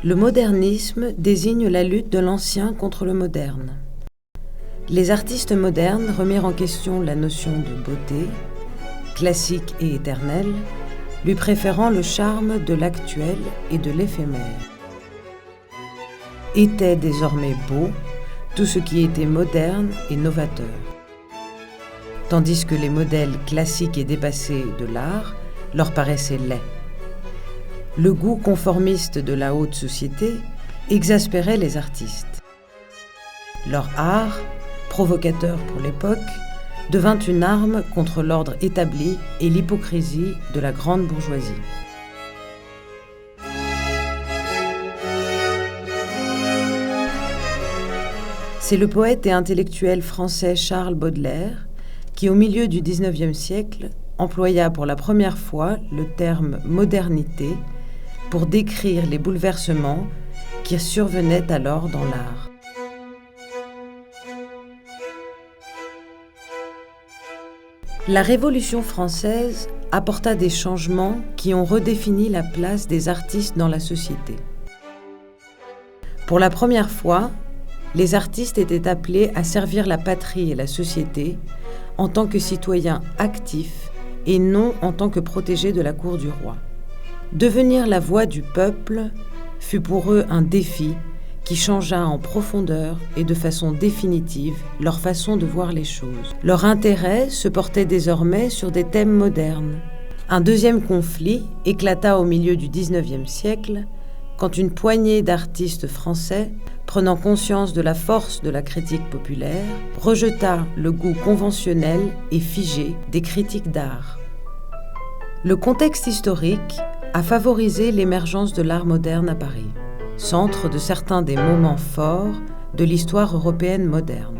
Le modernisme désigne la lutte de l'ancien contre le moderne. Les artistes modernes remirent en question la notion de beauté, classique et éternelle, lui préférant le charme de l'actuel et de l'éphémère. Était désormais beau tout ce qui était moderne et novateur, tandis que les modèles classiques et dépassés de l'art leur paraissaient laids. Le goût conformiste de la haute société exaspérait les artistes. Leur art, provocateur pour l'époque, devint une arme contre l'ordre établi et l'hypocrisie de la grande bourgeoisie. C'est le poète et intellectuel français Charles Baudelaire qui, au milieu du XIXe siècle, employa pour la première fois le terme « modernité » pour décrire les bouleversements qui survenaient alors dans l'art. La Révolution française apporta des changements qui ont redéfini la place des artistes dans la société. Pour la première fois, les artistes étaient appelés à servir la patrie et la société en tant que citoyens actifs et non en tant que protégés de la cour du roi. Devenir la voix du peuple fut pour eux un défi qui changea en profondeur et de façon définitive leur façon de voir les choses. Leur intérêt se portait désormais sur des thèmes modernes. Un deuxième conflit éclata au milieu du XIXe siècle quand une poignée d'artistes français, prenant conscience de la force de la critique populaire, rejeta le goût conventionnel et figé des critiques d'art. Le contexte historique a favorisé l'émergence de l'art moderne à Paris, centre de certains des moments forts de l'histoire européenne moderne.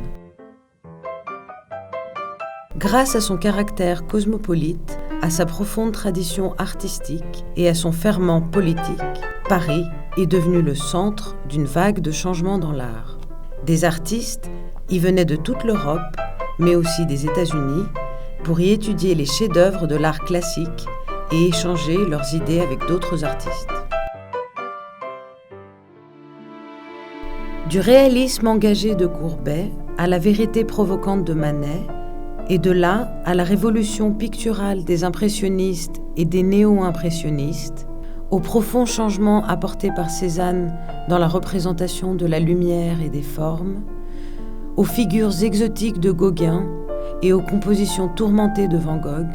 Grâce à son caractère cosmopolite, à sa profonde tradition artistique et à son ferment politique, Paris est devenu le centre d'une vague de changements dans l'art. Des artistes y venaient de toute l'Europe, mais aussi des États-Unis, pour y étudier les chefs-d'œuvre de l'art classique et échanger leurs idées avec d'autres artistes. Du réalisme engagé de Courbet à la vérité provocante de Manet, et de là à la révolution picturale des impressionnistes et des néo-impressionnistes, au profond changement apporté par Cézanne dans la représentation de la lumière et des formes, aux figures exotiques de Gauguin et aux compositions tourmentées de Van Gogh,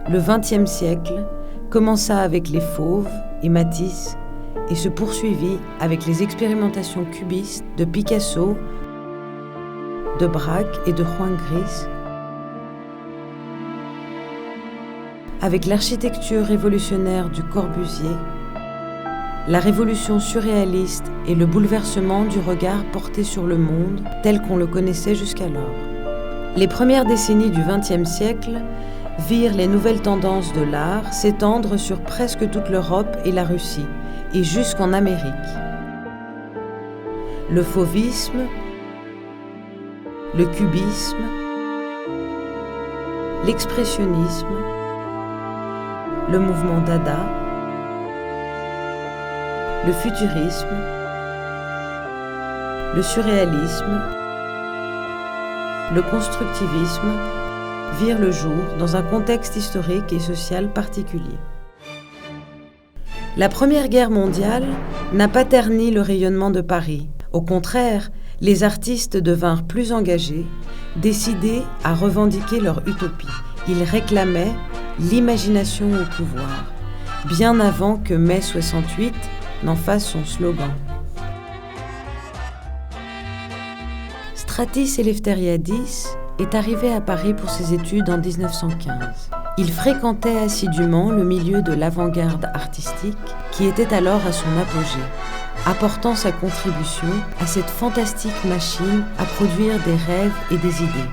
le XXe siècle commença avec les Fauves et Matisse et se poursuivit avec les expérimentations cubistes de Picasso, de Braque et de Juan Gris, avec l'architecture révolutionnaire du Corbusier, la révolution surréaliste et le bouleversement du regard porté sur le monde tel qu'on le connaissait jusqu'alors. Les premières décennies du XXe siècle virent les nouvelles tendances de l'art s'étendre sur presque toute l'Europe et la Russie, et jusqu'en Amérique. Le fauvisme, le cubisme, l'expressionnisme, le mouvement Dada, le futurisme, le surréalisme, le constructivisme virent le jour dans un contexte historique et social particulier. La Première Guerre mondiale n'a pas terni le rayonnement de Paris. Au contraire, les artistes devinrent plus engagés, décidés à revendiquer leur utopie. Ils réclamaient l'imagination au pouvoir, bien avant que mai 68 n'en fasse son slogan. Stratis Eleftheriadis est arrivé à Paris pour ses études en 1915. Il fréquentait assidûment le milieu de l'avant-garde artistique qui était alors à son apogée, apportant sa contribution à cette fantastique machine à produire des rêves et des idées.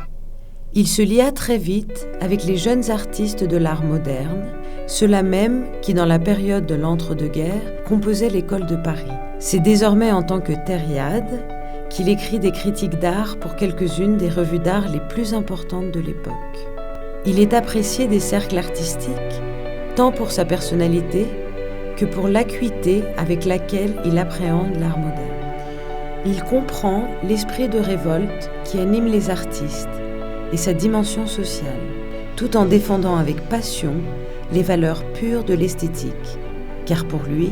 Il se lia très vite avec les jeunes artistes de l'art moderne, ceux-là même qui, dans la période de l'entre-deux-guerres, composaient l'école de Paris. C'est désormais en tant que Thériade qu'il écrit des critiques d'art pour quelques-unes des revues d'art les plus importantes de l'époque. Il est apprécié des cercles artistiques, tant pour sa personnalité que pour l'acuité avec laquelle il appréhende l'art moderne. Il comprend l'esprit de révolte qui anime les artistes et sa dimension sociale, tout en défendant avec passion les valeurs pures de l'esthétique, car pour lui,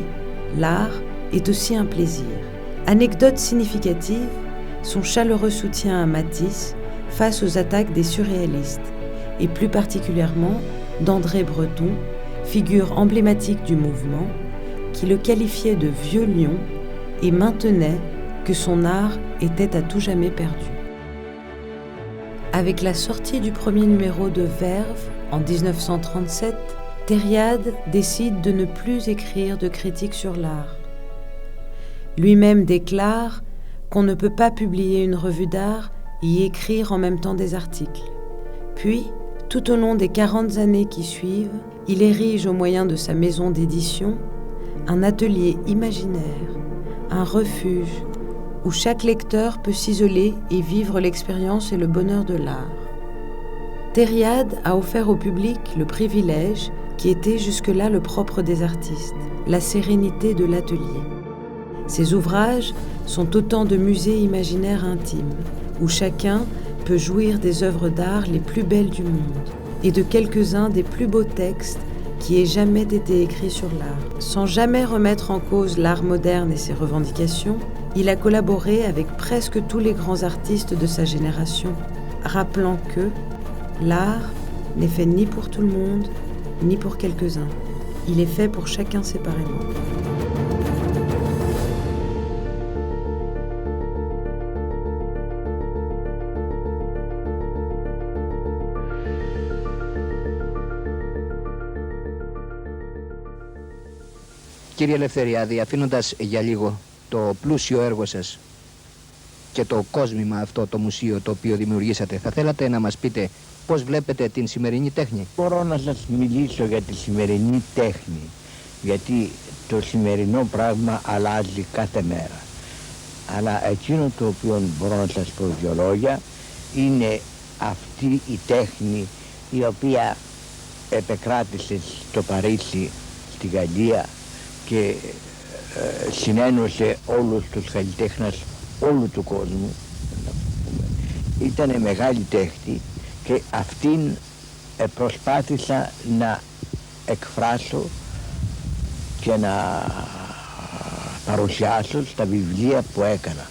l'art est aussi un plaisir. Anecdote significative, son chaleureux soutien à Matisse face aux attaques des surréalistes, et plus particulièrement d'André Breton, figure emblématique du mouvement, qui le qualifiait de vieux lion et maintenait que son art était à tout jamais perdu. Avec la sortie du premier numéro de Verve en 1937, Thériade décide de ne plus écrire de critiques sur l'art. Lui-même déclare qu'on ne peut pas publier une revue d'art et y écrire en même temps des articles. Puis, tout au long des 40 années qui suivent, il érige au moyen de sa maison d'édition un atelier imaginaire, un refuge où chaque lecteur peut s'isoler et vivre l'expérience et le bonheur de l'art. Thériade a offert au public le privilège qui était jusque-là le propre des artistes, la sérénité de l'atelier. Ses ouvrages sont autant de musées imaginaires intimes, où chacun peut jouir des œuvres d'art les plus belles du monde et de quelques-uns des plus beaux textes qui aient jamais été écrits sur l'art. Sans jamais remettre en cause l'art moderne et ses revendications, il a collaboré avec presque tous les grands artistes de sa génération, rappelant que l'art n'est fait ni pour tout le monde, ni pour quelques-uns. Il est fait pour chacun séparément. Κύριε Ελευθεριάδη, αφήνοντας για λίγο το πλούσιο έργο σας και το κόσμημα αυτό, το μουσείο το οποίο δημιουργήσατε, θα θέλατε να μας πείτε πώς βλέπετε την σημερινή τέχνη? Μπορώ να σας μιλήσω για τη σημερινή τέχνη, γιατί το σημερινό πράγμα αλλάζει κάθε μέρα. Αλλά εκείνο το οποίο μπορώ να σας πω δύο λόγια είναι αυτή η τέχνη η οποία επεκράτησε στο Παρίσι, στη Γαλλία, και συνένωσε όλους τους καλλιτέχνες όλου του κόσμου. Ήτανε μεγάλη τέχνη και αυτήν προσπάθησα να εκφράσω και να παρουσιάσω στα βιβλία που έκανα.